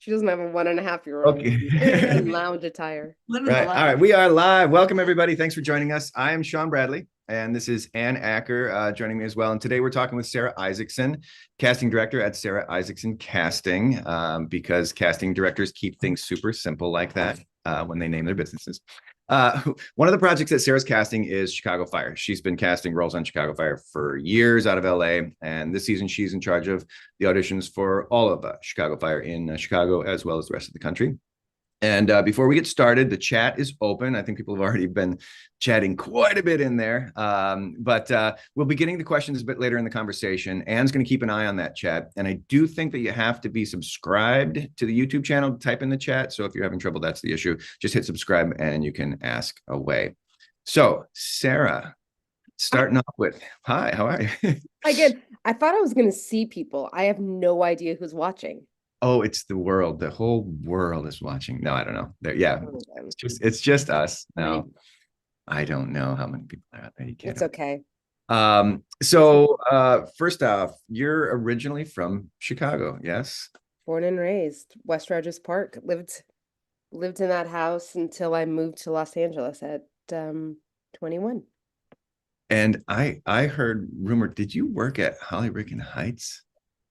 She doesn't have a 1.5-year-old Okay. in lounge attire. Living right. All right. We are live. Welcome, everybody. Thanks for joining us. I am Sean Bradley, and this is Ann Acker joining me as well. And today we're talking with Sara Isaacson, casting director at Sara Isaacson Casting, because casting directors keep things super simple like that when they name their businesses. One of the projects that Sara's casting is Chicago Fire. She's been casting roles on Chicago Fire for years out of LA. And this season, she's in charge of the auditions for all of Chicago Fire in Chicago, as well as the rest of the country. And before we get started, the chat is open. I think people have already been chatting quite a bit in there. But we'll be getting the questions a bit later in the conversation. Anne's going to keep an eye on that chat. And I do think that you have to be subscribed to the YouTube channel to type in the chat. So if you're having trouble, that's the issue. Just hit subscribe and you can ask away. So, Sara, starting off with, hi, how are you? I thought I was going to see people. I have no idea who's watching. Oh, it's the world. The whole world is watching. No, I don't know. Yeah, it's just us now. I don't know how many people are out there. You can't. It's okay. First off, you're originally from Chicago, yes? Born and raised, West Rogers Park. Lived in that house until I moved to Los Angeles at 21. And I heard rumor, did you work at Hollywood Heights?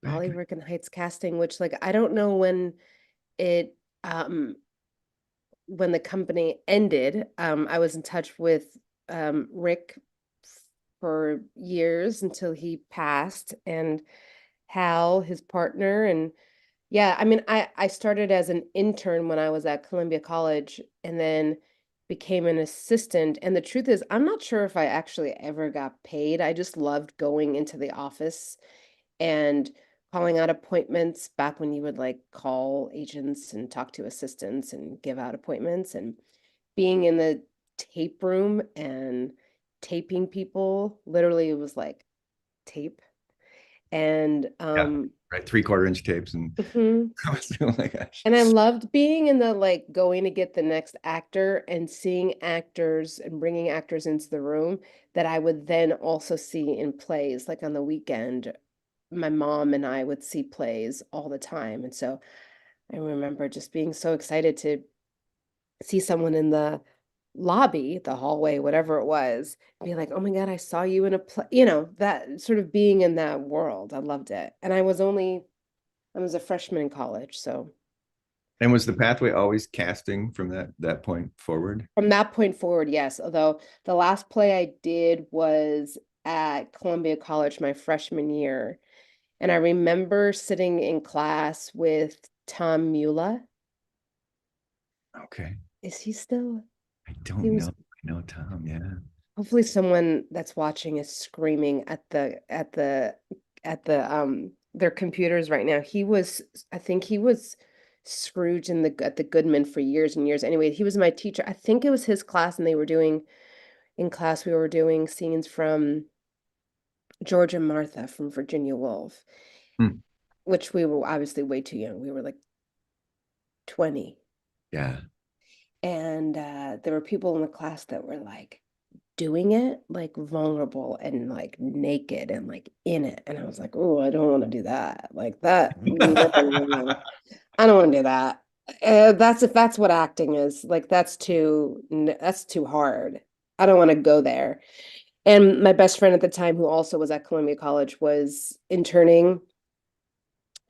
Hollywood Heights Casting, which I don't know when it when the company ended. I was in touch with Rick for years until he passed, and Hal, his partner. And yeah, I mean, I started as an intern when I was at Columbia College and then became an assistant. And the truth is, I'm not sure if I actually ever got paid. I just loved going into the office and calling out appointments back when you would call agents and talk to assistants and give out appointments, and being in the tape room and taping people. Literally, it was like tape. And right, 3/4 inch tapes and oh my gosh. And I loved being in the going to get the next actor and seeing actors and bringing actors into the room that I would then also see in plays. Like on the weekend, my mom and I would see plays all the time. And so I remember just being so excited to see someone in the lobby, the hallway, whatever it was, be like, oh my God, I saw you in a play, that sort of being in that world. I loved it. And I was a freshman in college. So. And was the pathway always casting from that point forward? From that point forward, yes. Although the last play I did was at Columbia College my freshman year. And I remember sitting in class with Tom Mula. Okay. Is he still? I don't know. I know Tom, yeah. Hopefully someone that's watching is screaming at their computers right now. I think he was Scrooge at the Goodman for years and years. Anyway, he was my teacher. I think it was his class, and we were doing scenes from George and Martha from Virginia Woolf, which we were obviously way too young. We were like 20. Yeah. And there were people in the class that were doing it vulnerable and naked and in it. And I was like, oh, I don't want to do that. That. I don't want to do that. If that's what acting is, that's too hard. I don't want to go there. And my best friend at the time, who also was at Columbia College, was interning.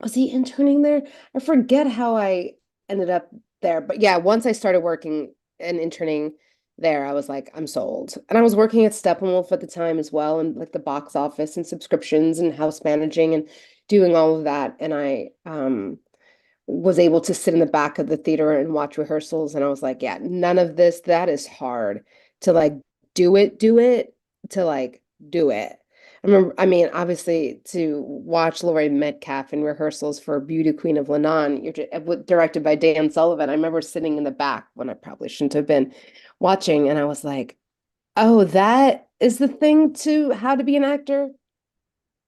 Was he interning there? I forget how I ended up there. But yeah, once I started working and interning there, I was like, I'm sold. And I was working at Steppenwolf at the time as well, and the box office and subscriptions and house managing and doing all of that. And I was able to sit in the back of the theater and watch rehearsals. And I was like, yeah, none of this, that is hard to do it, to do it. I mean, obviously, to watch Laurie Metcalf in rehearsals for Beauty Queen of Lebanon, directed by Dan Sullivan. I remember sitting in the back when I probably shouldn't have been watching, and I was like, oh, that is the thing to how to be an actor?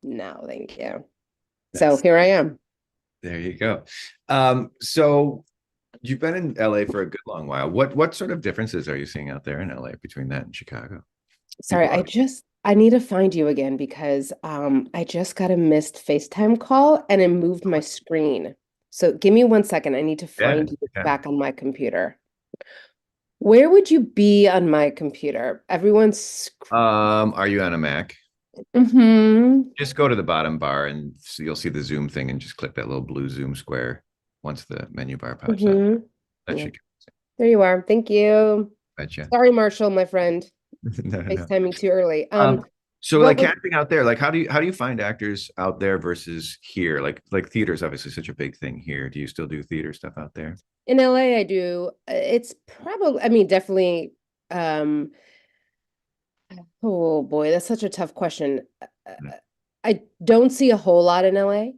No, thank you. So here I am. There you go. So you've been in LA for a good long while. What sort of differences are you seeing out there in LA between that and Chicago? Sorry, I need to find you again because I just got a missed FaceTime call and it moved my screen. So give me 1 second. I need to Yeah. find you Yeah. back on my computer. Where would you be on my computer? Everyone's. Are you on a Mac? Mm-hmm. Just go to the bottom bar and so you'll see the Zoom thing and just click that little blue Zoom square once the menu bar pops up. Mm-hmm. That Yeah, should there you are. Thank you. bet you. Sorry, Marshall, my friend. No, no, no. FaceTiming too early. So What like would casting out there, like how do you find actors out there versus here? Like theater is obviously such a big thing here. Do you still do theater stuff out there? in LA I do? It's probably, I mean, definitely. Um, oh boy, that's such a tough question. I don't see a whole lot in LA.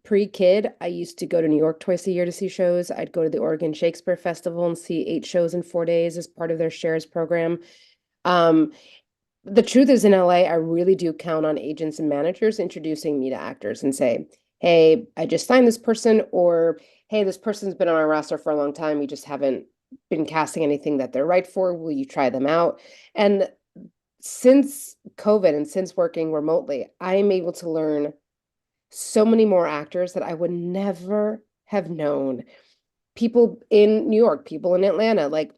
Pre-kid, I used to go to New York twice a year to see shows. I'd go to the Oregon Shakespeare Festival and see 8 shows in 4 days as part of their shares program. Um, the truth is in LA, I really do count on agents and managers introducing me to actors and say, hey, I just signed this person, or hey, this person's been on our roster for a long time. We just haven't been casting anything that they're right for. Will you try them out? And since COVID and since working remotely, I am able to learn so many more actors that I would never have known. People in New York, people in Atlanta, like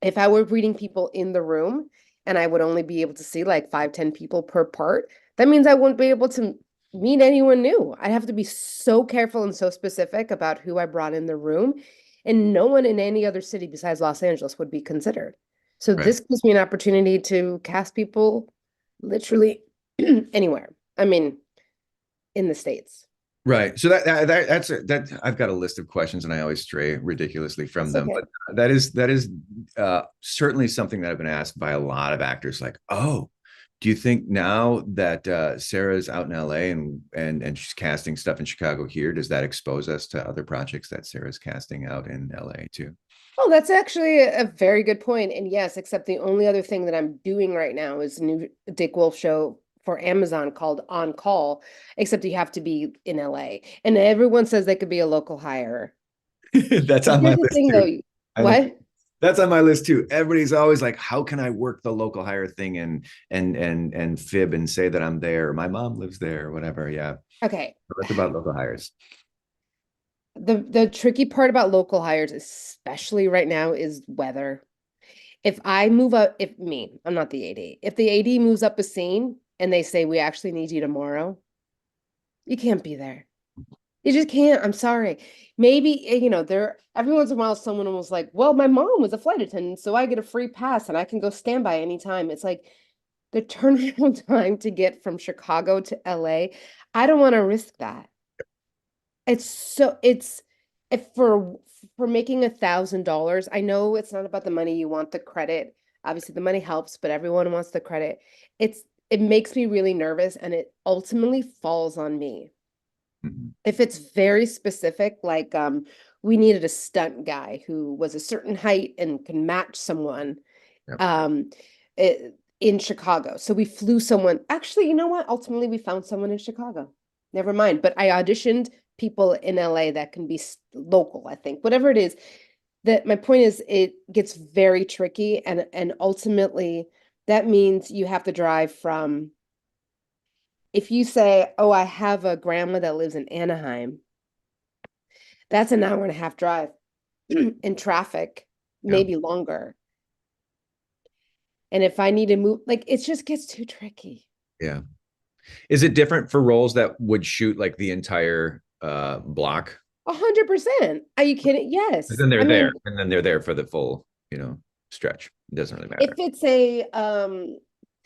if I were reading people in the room and I would only be able to see like 5, 10 people per part, that means I wouldn't be able to meet anyone new. I'd have to be so careful and so specific about who I brought in the room. And no one in any other city besides Los Angeles would be considered. So Right. this gives me an opportunity to cast people literally anywhere. I mean, in the States. Right. So that I've got a list of questions and I always stray ridiculously from That's them. okay. But that is certainly something that I've been asked by a lot of actors. Like, oh, do you think now that Sarah's out in LA and she's casting stuff in Chicago here, does that expose us to other projects that Sarah's casting out in LA too? Oh, that's actually a very good point. And yes, except the only other thing that I'm doing right now is a new Dick Wolf show for Amazon called On Call, except you have to be in LA. And everyone says they could be a local hire. That's But on my here's the list thing too. though. I know. What? That's on my list too. Everybody's always like, "How can I work the local hire thing and fib and say that I'm there? My mom lives there, or whatever." Yeah, Okay. that's about local hires. The tricky part about local hires, especially right now, is weather. If I move up, if me, I'm not the AD. If the AD moves up a scene and they say we actually need you tomorrow, you can't be there. You just can't. I'm sorry. Maybe, there every once in a while someone was like, well, my mom was a flight attendant, so I get a free pass and I can go stand by anytime. It's like the turnaround time to get from Chicago to LA. I don't want to risk that. It's if for making $1,000, I know it's not about the money, you want the credit. Obviously the money helps, but everyone wants the credit. It makes me really nervous and it ultimately falls on me. Mhm. If it's very specific, like we needed a stunt guy who was a certain height and can match someone Yep. um in Chicago. So we flew someone. Actually, you know what? Ultimately, we found someone in Chicago. Never mind. But I auditioned people in LA that can be local, I think. Whatever it is, that my point is it gets very tricky and ultimately that means you have to drive from if you say, "Oh, I have a grandma that lives in Anaheim," that's an hour and a half drive in traffic, Yeah. maybe longer. And if I need to move, like it just gets too tricky. Yeah. Is it different for roles that would shoot like the entire block? 100%. Are you kidding? But Yes. then I they're there, mean, and then they're there for the full, stretch. It doesn't really if matter. it's a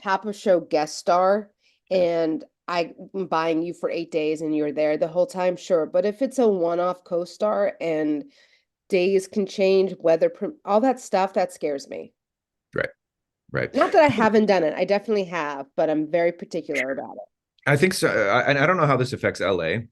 top of show guest star Yeah. and I'm buying you for 8 days and you're there the whole time, sure. But if it's a one-off co-star and days can change, all that stuff, that scares me. Right. Right. Not that I haven't done it. I definitely have, but I'm very particular about it. I think so. And I don't know how this affects LA,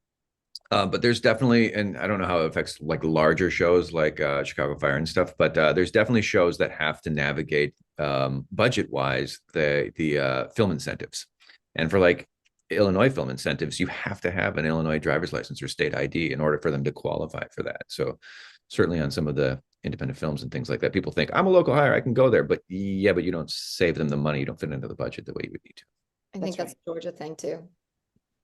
but there's definitely, and I don't know how it affects like larger shows like Chicago Fire and stuff, but there's definitely shows that have to navigate budget wise the film incentives. And for like Illinois film incentives, you have to have an Illinois driver's license or state ID in order for them to qualify for that. So certainly on some of the independent films and things like that, people think I'm a local hire, I can go there, but yeah, but you don't save them the money, you don't fit into the budget the way you would need to. I think That's that's right. a Georgia thing too.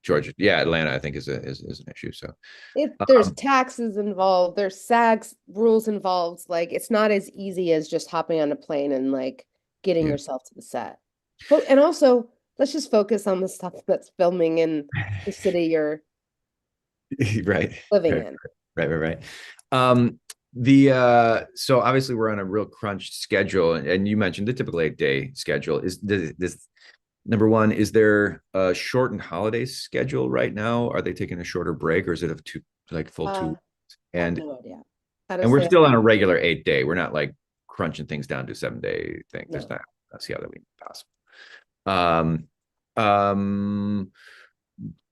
Georgia, yeah, Atlanta, I think is an issue. So, If there's um, taxes involved, there's SAG rules involved, like it's not as easy as just hopping on a plane and like getting yeah, yourself to the set. But and also let's just focus on the stuff that's filming in the city you're right, living right, in. right. Um, the so obviously we're on a real crunch schedule, and you mentioned the typical 8 day schedule. Is this number one? Is there a shortened holiday schedule right now? Are they taking a shorter break, or is it a two like full two? I have And no idea. and we're Honestly, still on a regular 8 day. We're not like crunching things down to 7 day thing. There's no. not. Let's see how that we possible. Um, um,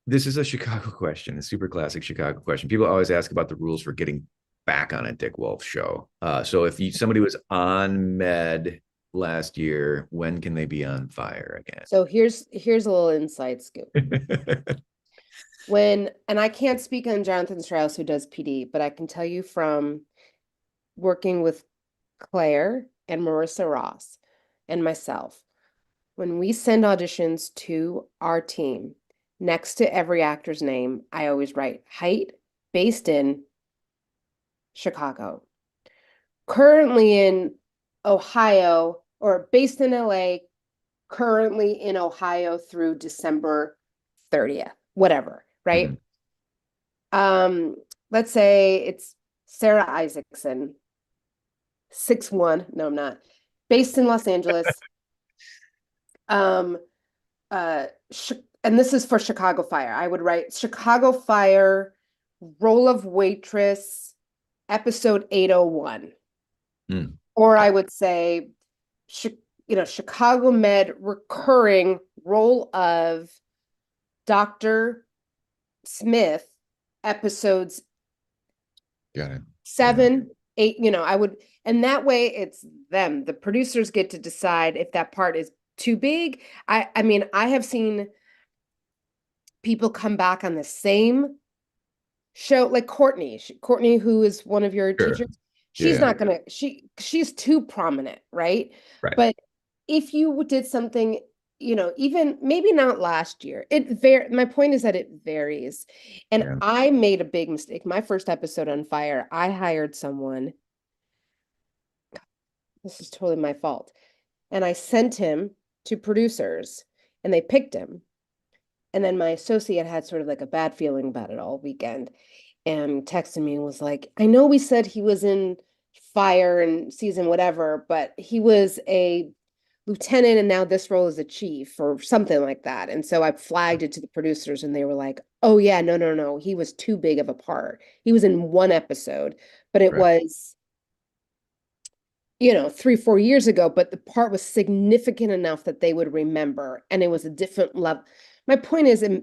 this is a Chicago question, a super classic Chicago question. People always ask about the rules for getting back on a Dick Wolf show. So if somebody was on Med last year, when can they be on Fire So here's a little inside scoop. again? And I can't speak on Jonathan Strauss who does PD, but I can tell you from working with Claire and Marissa Ross and myself, when we send auditions to our team, next to every actor's name, I always write height based in Chicago. Currently in Ohio or based in LA, currently in Ohio through December 30th, whatever, Mhm. right? Um, let's say it's Sara Isaacson, 6'1". No, I'm not. Based in Los Angeles. Um, uh, and this is for Chicago Fire. I would write Chicago Fire, role of waitress, episode 801. Mm. Or I would say, Chicago Med recurring role of Dr. Smith, episodes Got it. Yeah. 7, 8, I would, and that way it's them. The producers get to decide if that part is too big. I mean, I have seen people come back on the same show, like Courtney, who is one of your Sure. teachers. She's Yeah. not gonna, she's too prominent, right? Right. But if you did something, even maybe not last year, my point is that it varies. And Yeah. I made a big mistake. My first episode on Fire, I hired someone. This is totally my fault. And I sent him to producers and they picked him. And then my associate had sort of like a bad feeling about it all weekend and texted me and was like, I know we said he was in Fire and season whatever, but he was a lieutenant and now this role is a chief or something like that. And so I flagged it to the producers and they were like, oh yeah, no, no, no. He was too big of a part. He was in one episode, but it Right. was 3, 4 years ago, but the part was significant enough that they would remember, and it was a different level. My point is, It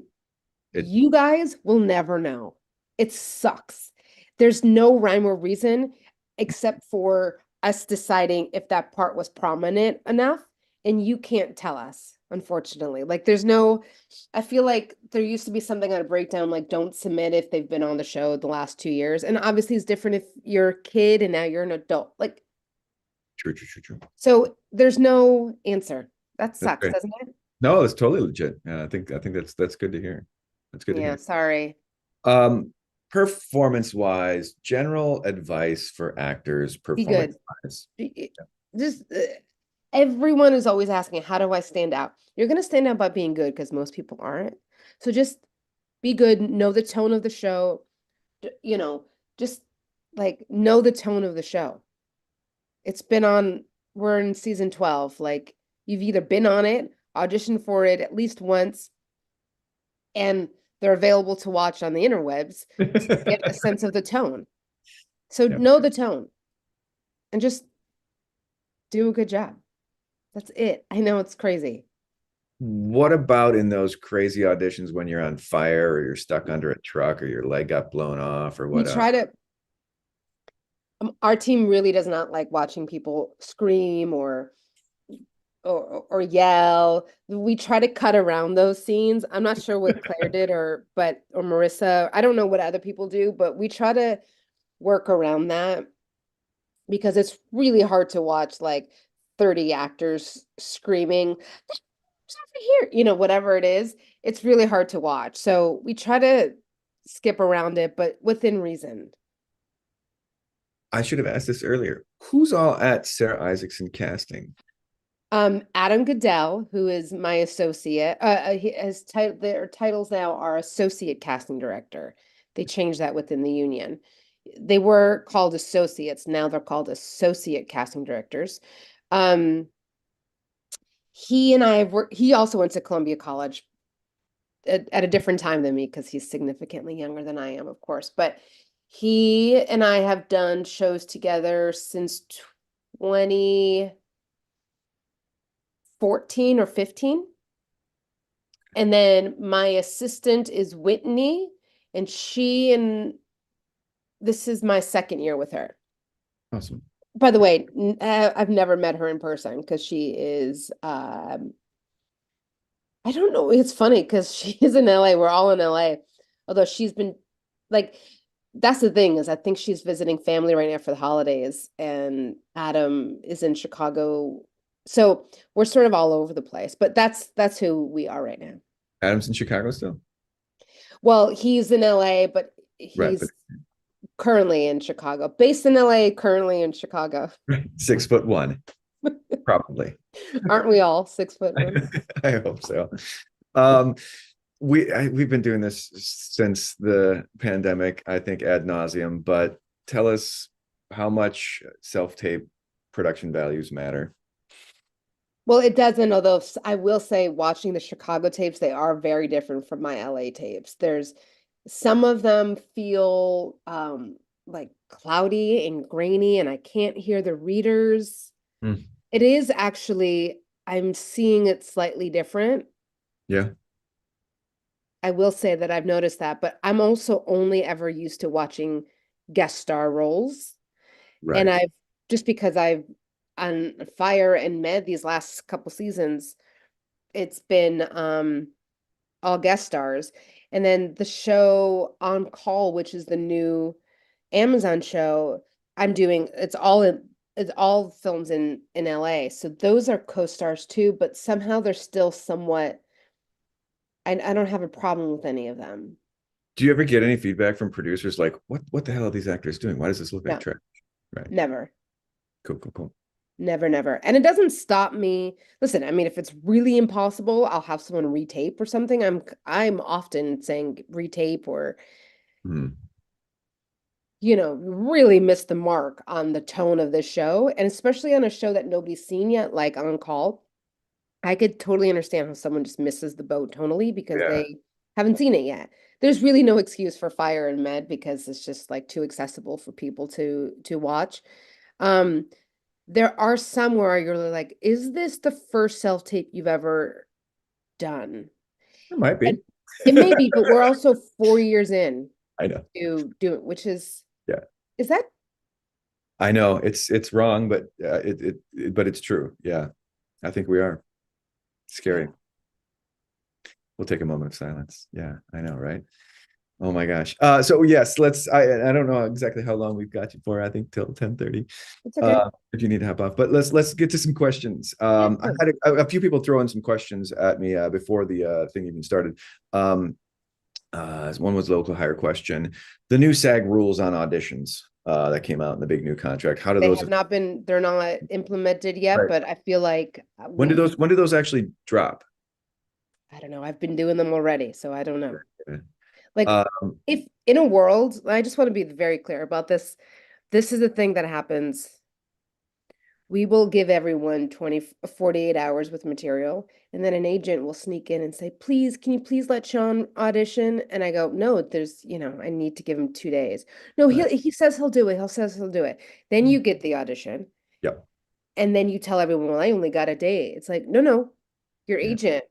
you guys will never know. It sucks. There's no rhyme or reason except for us deciding if that part was prominent enough, and you can't tell us, unfortunately. Like, I feel like there used to be something on a breakdown, like don't submit if they've been on the show the last 2 years. And obviously, it's different if you're a kid and now you're an adult. Like, true. so there's no answer. That That's sucks, great. doesn't it? No, it's totally legit. Yeah, I think that's good to hear. That's good to Yeah, hear. sorry. Performance wise, general advice for actors, Be performance good. wise. Just everyone is always asking, how do I stand out? You're going to stand out by being good because most people aren't. So just be good, know the tone of the show, you know, just like know the tone of the show. It's been on, we're in season 12. Like you've either been on it, auditioned for it at least once, and they're available to watch on the interwebs to get a sense of the tone. So Yeah. know the tone and just do a good job. That's it. I know it's crazy. What about in those crazy auditions when you're on fire or you're stuck under a truck or your leg got blown off or We what? try to, our team really does not like watching people scream or yell. We try to cut around those scenes. I'm not sure what Claire did or Marissa. I don't know what other people do, but we try to work around that because it's really hard to watch like 30 actors screaming over here, whatever it is. it's really hard to watch. So we try to skip around it, but within reason. I should have asked this earlier. Who's all at Sarah Isaacson casting? Adam Goodell, who is my associate, his title, their titles now are associate casting director. They changed that within the union. They were called associates, now they're called associate casting directors. Um, he and I have worked, he also went to Columbia College at a different time than me because he's significantly younger than I am, of course. But he and I have done shows together since 2014 or 15. And then my assistant is Whitney, and this is my second year with her. Awesome. By the way, I've never met her in person because she is, I don't know. It's funny because she is in LA. We're all in LA. Although she's been like, that's the thing is I think she's visiting family right now for the holidays, and Adam is in Chicago. So we're sort of all over the place, but that's who we are right now. Adam's in Chicago still? Well, he's in LA, but Right, but he's currently in Chicago, based in LA, currently in Chicago. 6'1", probably. Aren't we all 6'1"? I hope so. Um, we've been doing this since the pandemic, I think ad nauseum, but tell us how much self-tape production values matter. Well, it doesn't, although I will say watching the Chicago tapes, they are very different from my LA tapes. There's some of them feel like cloudy and grainy, and I can't hear the readers. Mm. It is actually, I'm seeing it slightly different. Yeah. I will say that I've noticed that, but I'm also only ever used to watching guest star roles. And Right. I've just because I've on Fire and Med these last couple seasons, it's been all guest stars. And then the show On Call, which is the new Amazon show, I'm doing it's all films in LA. So those are co-stars too, but somehow they're still somewhat I don't have a problem with any of them. Do you ever get any feedback from producers like, what the hell are these actors doing? Why does this look like No, trash? Right. never. Cool, cool, cool. Never, never. And it doesn't stop me. Listen, I mean, if it's really impossible, I'll have someone retape or something. I'm often saying retape or, Mm. really miss the mark on the tone of the show. And especially on a show that nobody's seen yet, like On Call. I could totally understand how someone just misses the boat tonally because Yeah. they haven't seen it yet. There's really no excuse for Fire and Med because it's just like too accessible for people to watch. Um, there are some where you're like, is this the first self-tape you've ever done? It might And be. it may be, but we're also 4 years in I know. to do it, which Yeah. is that I know it's wrong, but but it's true. Yeah. I think we are. Scary. We'll take a moment of silence. Yeah, I know, right? Oh my gosh. So yes, I don't know exactly how long we've got you for. I think till 10:30. it's okay. If you need to hop off. But let's get to some questions. Yeah, I good. had a few people throw in some questions at me before the thing even started. One was a local hire question. The new SAG rules on auditions that came out in the big new contract. How do They those have not been, they're not implemented yet, right. but I feel like When do those actually drop? I don't know. I've been doing them already, so I don't know. Like, Um, if in a world, I just want to be very clear about this. This is the thing that happens. We will give everyone 48 hours with material, and then an agent will sneak in and say, please, can you please let Sean audition? And I go, no, I need to give him 2 days. No, right. he says he'll do it. He says he'll do it. Then you get the audition, Yep. and then you tell everyone, well, I only got a day. It's like, no, no, your Yeah. agent,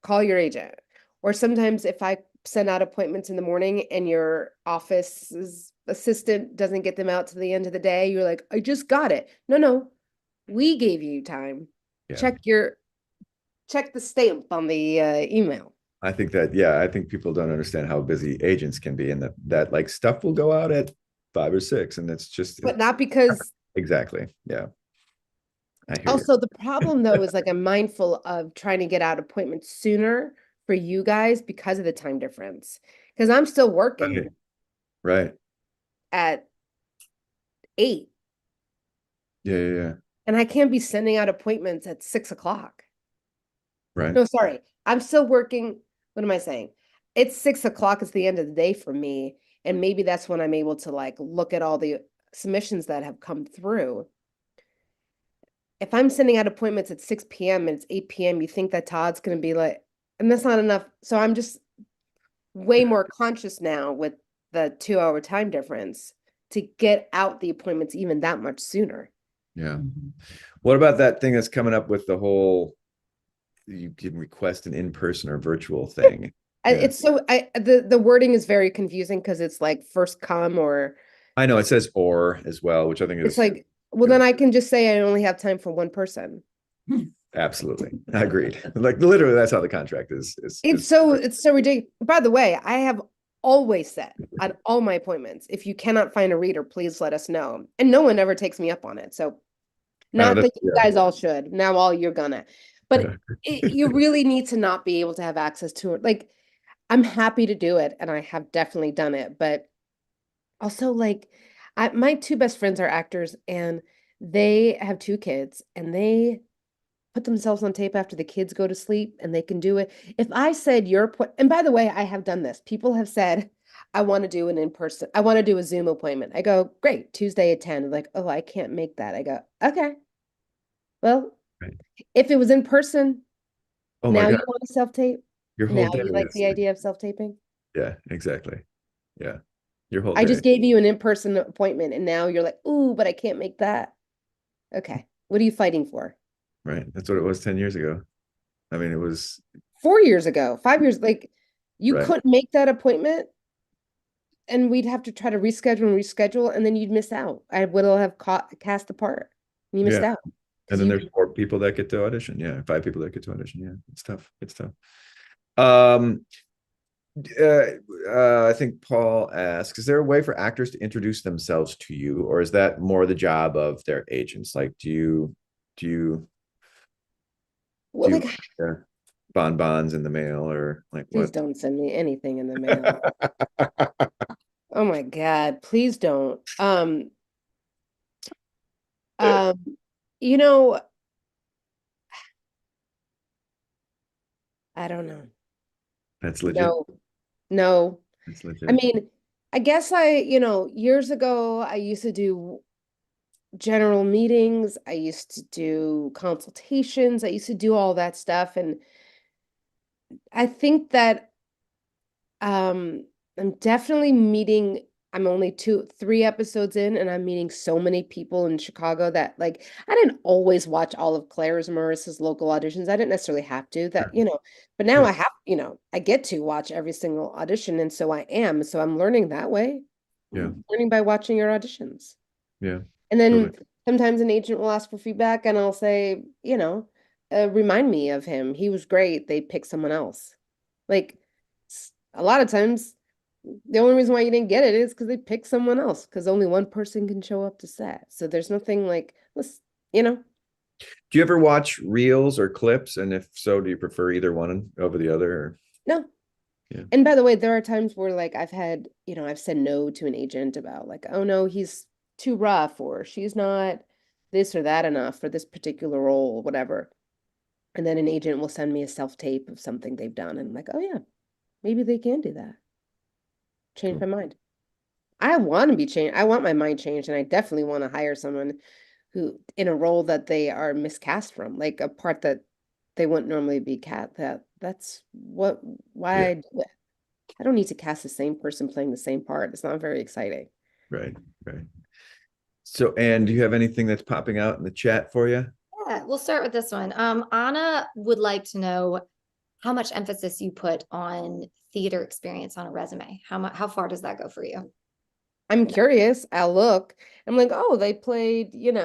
call your agent. Or sometimes if I send out appointments in the morning and your office's assistant doesn't get them out to the end of the day, you're like, I just got it. No, no, we gave you time. Yeah. Check the stamp on the email. I think that, yeah, I think people don't understand how busy agents can be and that like stuff will go out at 5 or 6 and it's just But not because exactly. Yeah. I hear you. also the problem though is like I'm mindful of trying to get out appointments sooner for you guys because of the time difference. Because I'm still working Right. Right. at 8 Yeah. Yeah. Yeah. and I can't be sending out appointments at 6 o'clock. Right. No, sorry. I'm still working. What am I saying? It's 6 o'clock is the end of the day for me. And maybe that's when I'm able to like look at all the submissions that have come through. If I'm sending out appointments at 6 p.m. and it's 8 p.m., you think that Todd's going to be like, and that's not enough. So I'm just way more conscious now with the 2 hour time difference to get out the appointments even that much sooner. Yeah. What about that thing that's coming up with the whole you can request an in-person or virtual thing? Yeah. It's so the wording is very confusing because it's like first come or I know it says or as well, which I think it's is like, well, then I can just say I only have time for one person. absolutely agreed. Like literally, that's how the contract It's so ridiculous. By the way, I have always said at all my appointments, if you cannot find a reader, please let us know. And no one ever takes me up on it. So not that's that you guys all should. Now all you're gonna. But you really need to not be able to have access to it. Like I'm happy to do it, and I have definitely done it. But also, like, my two best friends are actors, and they have two kids, and they put themselves on tape after the kids go to sleep, and they can do it. If I said and by the way, I have done this. People have said, I want to do an in-person, I want to do a Zoom appointment. I go, great, Tuesday at 10. Like, oh, I can't make that. I go, okay, well, right. if it was in person, Oh my now God, you want to self-tape? your whole Now day you like is the idea of self-taping? yeah, exactly. Yeah, your whole I day. just gave you an in-person appointment and now you're like, ooh, but I can't make that. Okay. What are you fighting for? Right. That's what it was 10 years ago. I mean, it was 4 years ago, 5 years, like you right. couldn't make that appointment and we'd have to try to reschedule and then you'd miss out. I would have cast a part. You missed Yeah. out And because then you there's 4 people that get to audition. Yeah. 5 people that get to audition. Yeah. It's tough. It's tough. Um, I think Paul asks, is there a way for actors to introduce themselves to you, or is that more the job of their agents? Like, do you, well, do you, like, bonbons in the mail or like please what? don't send me anything in the mail. Oh my God, please don't. Um, you know, I don't know. That's legit. No, no. That's I legit. mean, I guess years ago, I used to do general meetings. I used to do consultations. I used to do all that stuff. And I think that um, I'm definitely meeting, I'm only 3 episodes in, and I'm meeting so many people in Chicago that like I didn't always watch all of Claire's Marissa's local auditions. I didn't necessarily have to but now Yeah. I get to watch every single audition, and so I am. So I'm learning that way. Yeah. Learning by watching your auditions. Yeah. And Totally. then sometimes an agent will ask for feedback and I'll say, remind me of him. He was great. They picked someone else. Like a lot of times, the only reason why you didn't get it is because they picked someone else because only one person can show up to set. So there's nothing like, let's, you know, Do you ever watch reels or clips? And if so, do you prefer either one over the other? Or? no. Yeah. And by the way, there are times where like I've said no to an agent about like, oh no, he's too rough or she's not this or that enough for this particular role, whatever. And then an agent will send me a self-tape of something they've done. And I'm like, oh yeah, maybe they can do that. Change Cool. my mind. I want to be changed. I want my mind changed. And I definitely want to hire someone who in a role that they are miscast from, like a part that they wouldn't normally be that's why Yeah. I do it. I don't need to cast the same person playing the same part. It's not very exciting. Right. Right. So, Anne, do you have anything that's popping out in the chat for you? Yeah, we'll start with this one. Anna would like to know how much emphasis you put on theater experience on a resume. How far does that go for you? I'm curious. I'll look. I'm like, oh, they played, I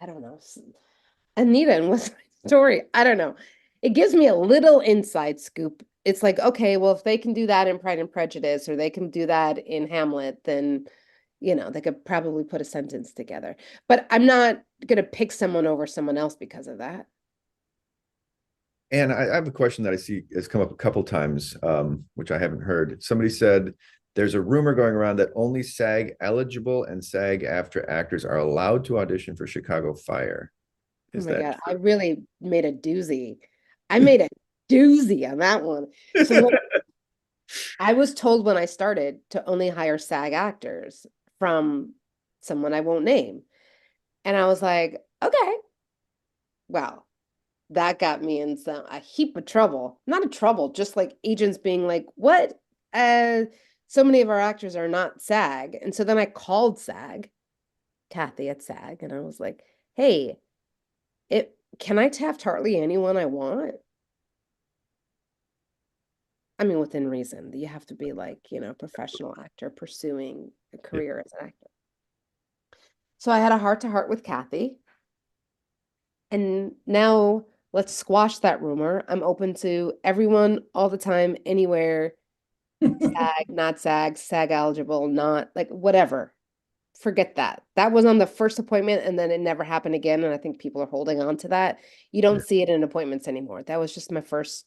don't know, Anita and West Side Story. I don't know. It gives me a little inside scoop. It's like, okay, well, if they can do that in Pride and Prejudice or they can do that in Hamlet, then, they could probably put a sentence together. But I'm not going to pick someone over someone else because of that. And I have a question that I see has come up a couple times, which I haven't heard. Somebody said there's a rumor going around that only SAG eligible and SAG after actors are allowed to audition for Chicago Fire. Oh Is my that God, I true? really made a doozy. I made a doozy on that one. So what I was told when I started to only hire SAG actors from someone I won't name. And I was like, okay, well, that got me in a heap of trouble. Not a trouble, just like agents being like, what? So many of our actors are not SAG. And so then I called SAG, Kathy at SAG, and I was like, hey, can I Taft-Hartley anyone I want? I mean, within reason. You have to be like, professional actor pursuing a Yeah. career as an actor. So I had a heart to heart with Kathy. And now let's squash that rumor. I'm open to everyone all the time, anywhere, SAG, not SAG, SAG eligible, not like whatever. Forget that. That was on the first appointment and then it never happened again. And I think people are holding on to that. You don't Yeah. see it in appointments anymore. That was just my first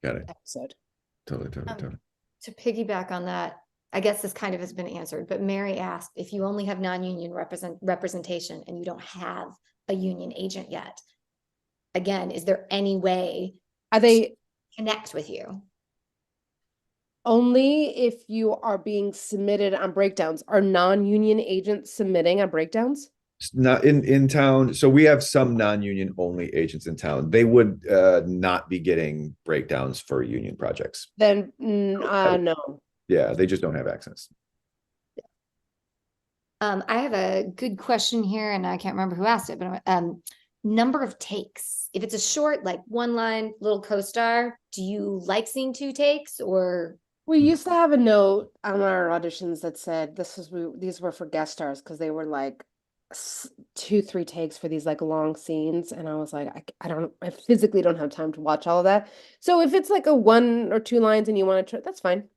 Got it. episode. Totally, totally, Um, totally. to piggyback on that, I guess this kind of has been answered, but Mary asked if you only have non-union representation and you don't have a union agent yet. Again, is there any way Are to they connect with you? only if you are being submitted on breakdowns? Are non-union agents submitting on breakdowns? Not in town. So we have some non-union only agents in town. They would not be getting breakdowns for union projects. Then no. Yeah, they just don't have access. I have a good question here, and I can't remember who asked it, but number of takes. If it's a short, like one line, little co-star, do you like seeing 2 takes or? We used to have a note on our auditions that said these were for guest stars because they were like 2, 3 takes for these like long scenes, and I was like, I physically don't have time to watch all of that. So if it's like a 1 or 2 lines and you want to try, that's fine.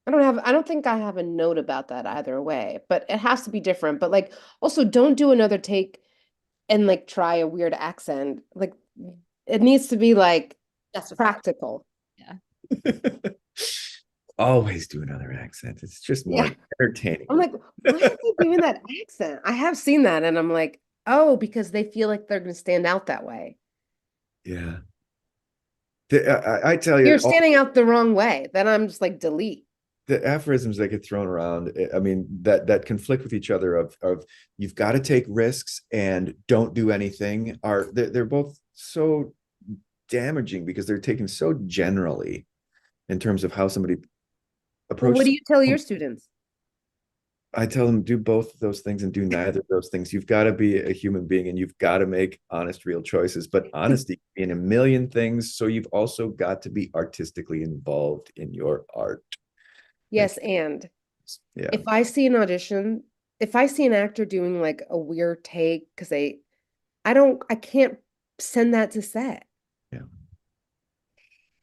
I don't think I have a note about that either way, but it has to be different. But like, also don't do another take and like try a weird accent. Like, it needs to be like Justified. practical. Yeah. Always do another accent. It's just more Yeah. entertaining. I'm like, why are they doing that accent? I have seen that, and I'm like, oh, because they feel like they're going to stand out that way. Yeah. I tell you, You're all standing out the wrong way. Then I'm just like, delete. the aphorisms that get thrown around, I mean, that conflict with each other of you've got to take risks and don't do anything are they're both so damaging because they're taken so generally in terms of how somebody Well, what approaches. do you tell your students? I tell them do both of those things and do neither of those things. You've got to be a human being and you've got to make honest, real choices. But honesty in a million things. So you've also got to be artistically involved in your art. Yes, and Yeah. if I see an audition, if I see an actor doing like a weird take, because I can't send that to set. Yeah.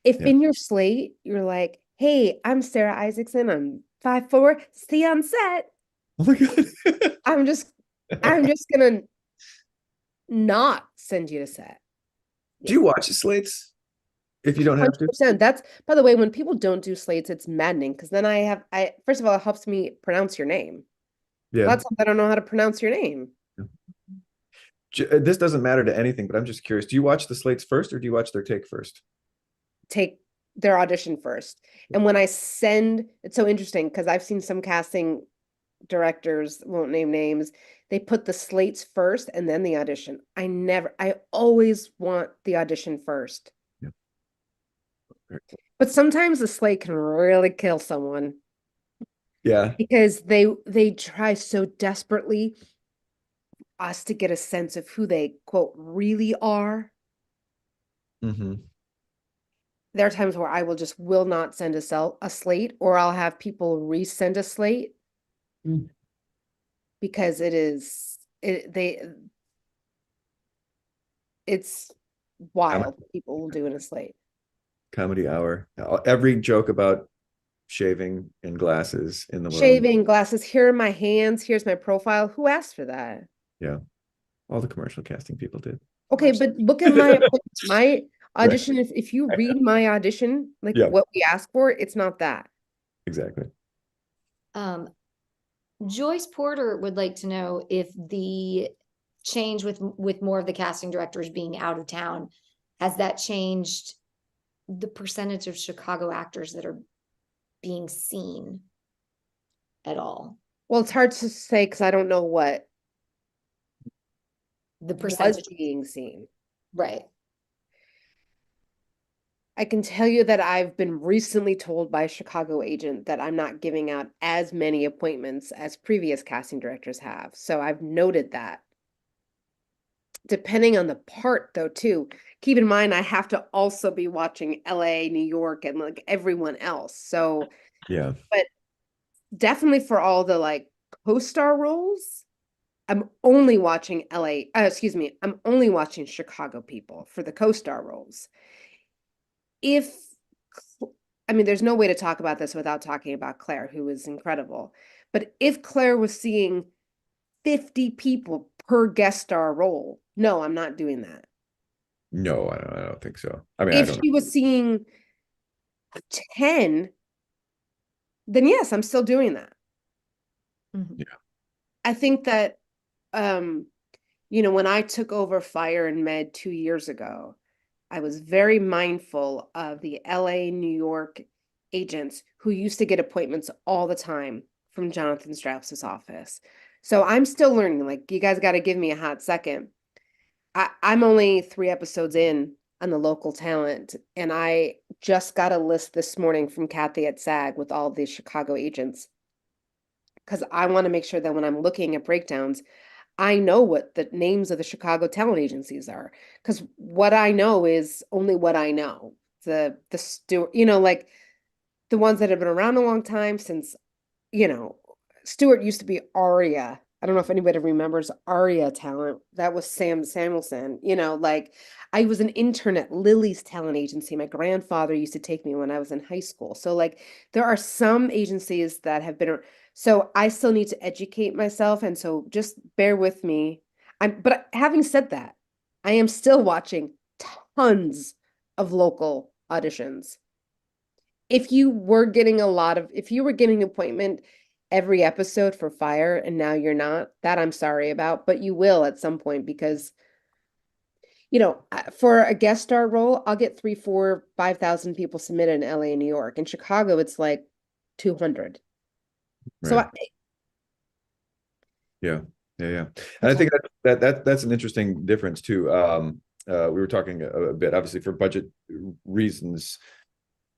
If Yeah. in your slate, you're like, hey, I'm Sara Isaacson, I'm 5'4", see you on set. Oh my God. I'm just I'm just gonna not send you to set. Do you watch the slates if you don't have to? 100%. That's, by the way, when people don't do slates, it's maddening because then I first of all, it helps me pronounce your name. Yeah. Lots of I don't know how to pronounce your name. This doesn't matter to anything, but I'm just curious. Do you watch the slates first or do you watch their take first? Take their audition first. And when I send, it's so interesting because I've seen some casting directors, won't name names, they put the slates first and then the audition. I always want the audition first. Yeah. But sometimes the slate can really kill someone Yeah. because they try so desperately us to get a sense of who they quote really are. Mm-hmm. There are times where I will not send a slate, or I'll have people resend a slate because it's wild what people will do in a slate. Comedy hour. Every joke about shaving and glasses in the world. Shaving, glasses, here are my hands, here's my profile. Who asked for that? Yeah. All the commercial casting people did. Okay, but look at my Right. audition. If you read my audition, like Yeah, what we asked for, it's not that. exactly. Joyce Porter would like to know if the change with more of the casting directors being out of town, has that changed the percentage of Chicago actors that are being seen at all? Well, it's hard to say because I don't know what The was percentage, being seen. right? I can tell you that I've been recently told by a Chicago agent that I'm not giving out as many appointments as previous casting directors have. So I've noted that. Depending on the part, though, too, keep in mind I have to also be watching LA, New York, and like everyone else. So, Yeah. but definitely for all the like co-star roles, I'm only watching LA, excuse me, I'm only watching Chicago people for the co-star roles. If I mean, there's no way to talk about this without talking about Claire, who is incredible. But if Claire was seeing 50 people per guest star role, no, I'm not doing that. No, I don't think so. I mean, I If don't know. she was seeing 10, then yes, I'm still doing that. Mhm. Yeah. I think that um, when I took over Fire and Med 2 years ago, I was very mindful of the LA, New York agents who used to get appointments all the time from Jonathan Strauss's office. So I'm still learning. Like, you guys got to give me a hot second. I'm only 3 episodes in on the local talent, and I just got a list this morning from Kathy at SAG with all the Chicago agents because I want to make sure that when I'm looking at breakdowns, I know what the names of the Chicago talent agencies are because what I know is only what I know. The Stewart, like the ones that have been around a long time since, Stewart used to be Aria. I don't know if anybody remembers Aria talent. That was Sam Samuelson. Like I was an intern at Lily's talent agency. My grandfather used to take me when I was in high school. So like there are some agencies that have been, so I still need to educate myself. And so just bear with me. But having said that, I am still watching tons of local auditions. If you were getting an appointment every episode for Fire and now you're not, that I'm sorry about, but you will at some point because, for a guest star role, I'll get 3, 4, 5,000 people submitted in LA and New York. In Chicago, it's like 200. So Right. Yeah. And I think that's an interesting difference too. We were talking a bit, obviously, for budget reasons.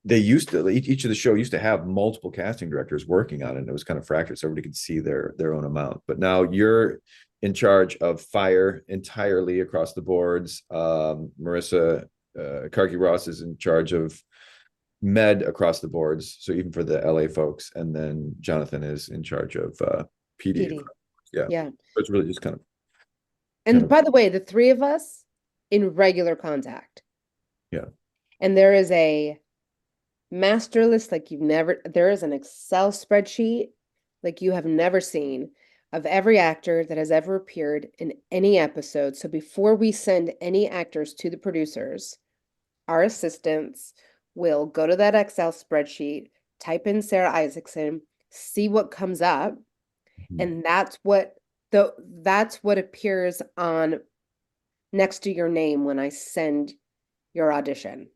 They used to each of the show used to have multiple casting directors working on it, and it was kind of fractured, so everybody could see their own amount. But now you're in charge of Fire entirely across the boards. Marissa Karki Ross is in charge of Med across the boards, so even for the LA folks, and then Jonathan is in charge of PD. PD. Yeah, Yeah. so it's really just kind And of by the way, the three of us in regular contact. yeah. And there is a master list there is an Excel spreadsheet like you have never seen of every actor that has ever appeared in any episode. So before we send any actors to the producers, our assistants will go to that Excel spreadsheet, type in Sara Isaacson, see what comes up, and that's what appears on next to your name when I send your audition.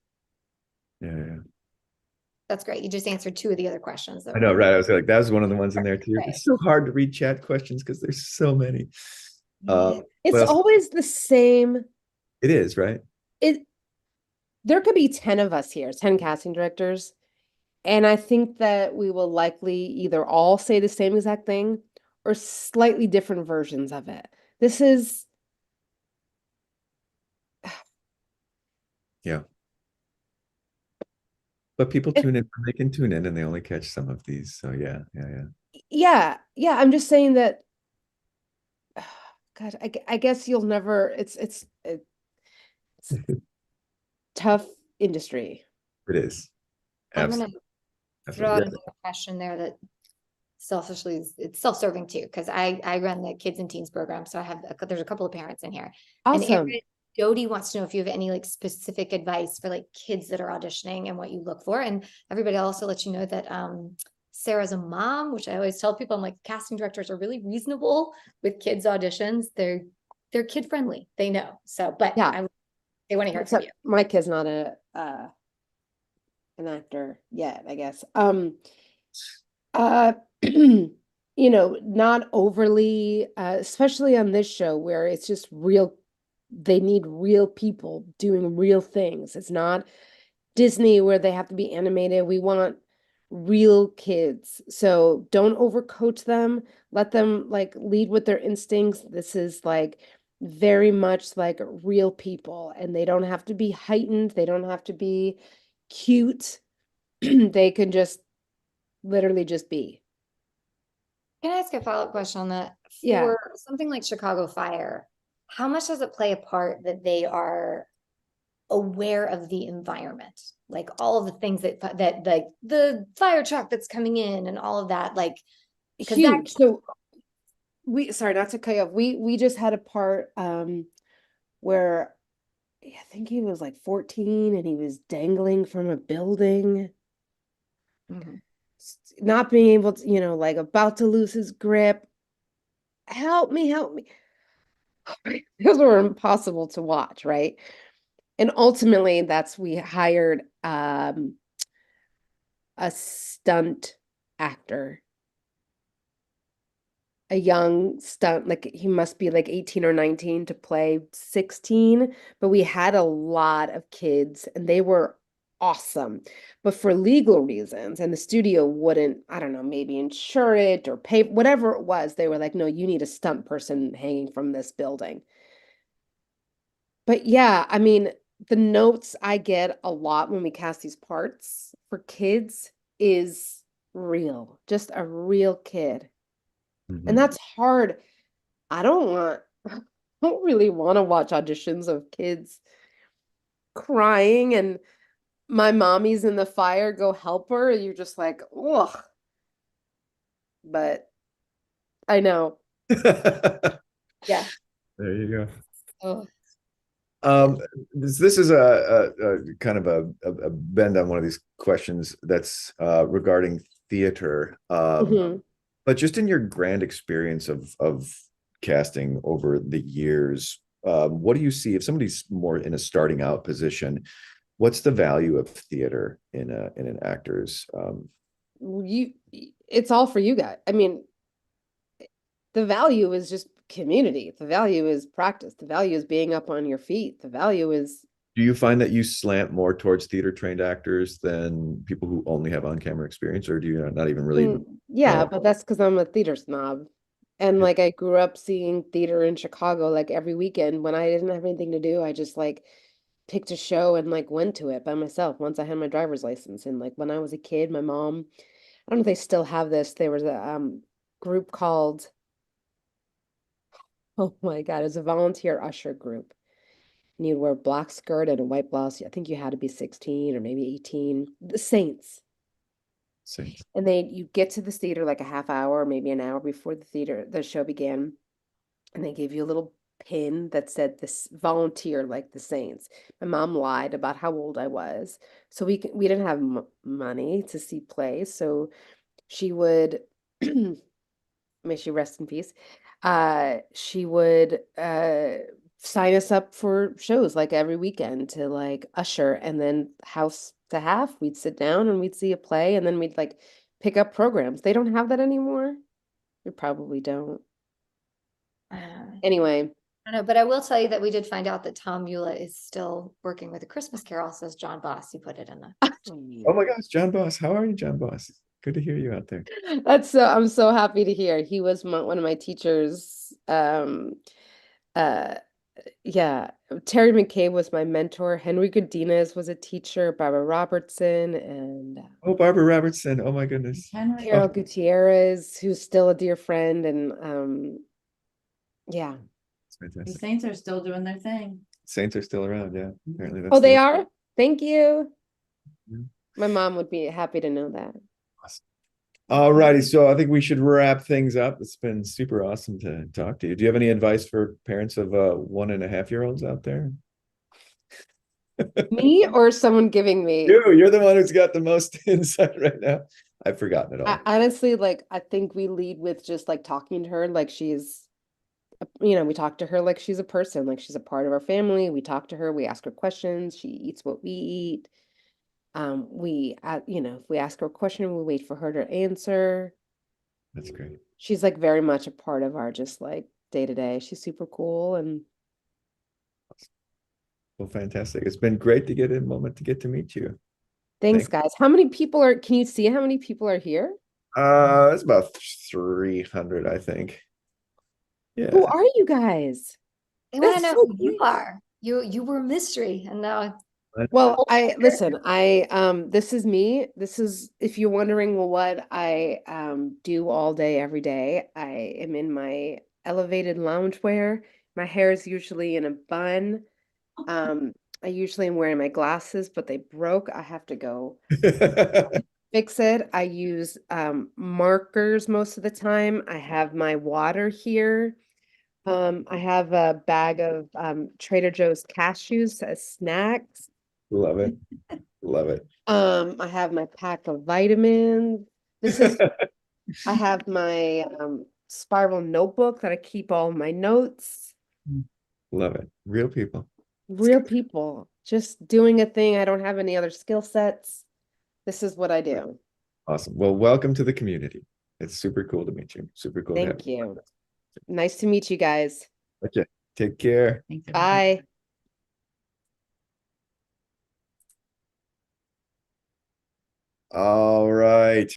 Yeah. That's great. You just answered two of the other questions that I know, were right? I was like, that was one of the ones in there too. right. It's so hard to read chat questions because there's so many. Yeah. It's Well, always the same. it is, right? There could be 10 of us here, 10 casting directors, and I think that we will likely either all say the same exact thing or slightly different versions of it. This is Yeah. But people tune in when they can tune in and they only catch some of these. So yeah. yeah, I'm just saying that God, I guess you'll never it's tough industry. It is. I'm gonna throw Absolutely. out another question there that selfishly it's self-serving too, because I run the kids and teens program. So there's a couple of parents in here. And Awesome. Jody wants to know if you have any like specific advice for like kids that are auditioning and what you look for. And everybody also let you know that Sarah's a mom, which I always tell people, I'm like, casting directors are really reasonable with kids auditions. They're kid friendly. They know. So, but Yeah. they want to hear it from Except you. my kid's not an actor yet, I guess. Uh, not overly, especially on this show where it's just real, they need real people doing real things. It's not Disney where they have to be animated. We want real kids. So don't overcoach them. Let them like lead with their instincts. This is like very much like real people, and they don't have to be heightened. They don't have to be cute. They can just literally just be. Can I ask a follow-up question on that? Yeah. For something like Chicago Fire, how much does it play a part that they are aware of the environment? Like all of the things that like the fire truck that's coming in and all of that, like because that Huge. So we sorry, not to cut you off. We just had a part where I think he was like 14 and he was dangling from a building, Mhm. not being able to, like about to lose his grip. Help me, help me. Those were impossible to watch, right? And ultimately we hired a stunt actor, a young stunt, like he must be like 18 or 19 to play 16, but we had a lot of kids and they were awesome. But for legal reasons, and the studio wouldn't, I don't know, maybe insure it or pay, whatever it was, they were like, no, you need a stunt person hanging from this building. But yeah, I mean, the notes I get a lot when we cast these parts for kids is real, just a real kid. And Mhm. that's hard. I don't want, I don't really want to watch auditions of kids crying and my mommy's in the fire, go help her. You're just like, ugh. But I know. There yeah. you go. Oh, yeah. Um, this is a kind of a bend on one of these questions that's regarding theater. Mhm. But just in your grand experience of casting over the years, what do you see if somebody's more in a starting out position? What's the value of theater in an actor's? You, it's all for you guys. I mean, the value is just community. The value is practice. The value is being up on your feet. The value is, Do you find that you slant more towards theater trained actors than people who only have on camera experience, or do you not even really yeah, know? but that's because I'm a theater snob. And like I grew up seeing theater in Chicago like every weekend when I didn't have anything to do. I just like picked a show and like went to it by myself once I had my driver's license. And like when I was a kid, my mom, I don't know if they still have this. There was a group called, oh my God, it was a volunteer usher group. And you'd wear a black skirt and a white blouse. I think you had to be 16 or maybe 18. The Saints. Saints. And you get to the theater like a half hour, maybe an hour before the show began, and they gave you a little pin that said this volunteer like the Saints. My mom lied about how old I was, so we didn't have m money to see plays, so she would, may she rest in peace. She would sign us up for shows like every weekend to like usher, and then house to half, we'd sit down and we'd see a play, and then we'd like pick up programs. They don't have that anymore. They probably don't. I Anyway, don't know, but I will tell you that we did find out that Tom Mula is still working with a Christmas Carol, says John Boss. He put it in the Oh my gosh, John Boss, how are you, John Boss? Good to hear you out there. that's so I'm so happy to hear. He was one of my teachers. Uh, yeah, Terry McCabe was my mentor. Henry Godinez was a teacher. Barbara Robertson and Oh, Barbara Robertson. Oh my goodness. Henry, Oh, Carol Gutierrez, who's still a dear friend. And yeah. it's the fantastic. Saints are still doing their thing. Saints are still around. Yeah, apparently Oh, that's they the are? Thank you. Yeah. My mom would be happy to know that. Awesome. All righty, so I think we should wrap things up. It's been super awesome to talk to you. Do you have any advice for parents of 1.5-year-olds out there? Me or someone giving me? You're the one who's got the most insight right now. I've forgotten it I all. honestly, like, I think we lead with just like talking to her like she's, we talk to her like she's a person, like she's a part of our family. We talk to her, we ask her questions, she eats what we eat. If we ask her a question, we wait for her to answer. That's great. She's like very much a part of our just like day to day. She's super cool and Well, fantastic. It's been great to get a moment to get to meet you. thanks, Thank guys. How many people are, can you see how many people are here? It's about 300, I think. Who Yeah. are you guys? They want to That's know so who you great. are. You were a mystery, and now Well, I listen, this is me. This is if you're wondering, well, what I do all day, every day. I am in my elevated loungewear. My hair is usually in a bun. Um, I usually am wearing my glasses, but they broke. I have to go fix it. I use markers most of the time. I have my water here. I have a bag of Trader Joe's cashews as snacks. Love it. Love it. I have my pack of vitamins. This is, I have my spiral notebook that I keep all my notes. Love it. Real people. Real people, just doing a thing. I don't have any other skill sets. This is what I do. Awesome. Well, welcome to the community. It's super cool to meet you. Super cool to have Thank you. Nice to meet you guys. you. Okay. Take care. Bye. All right.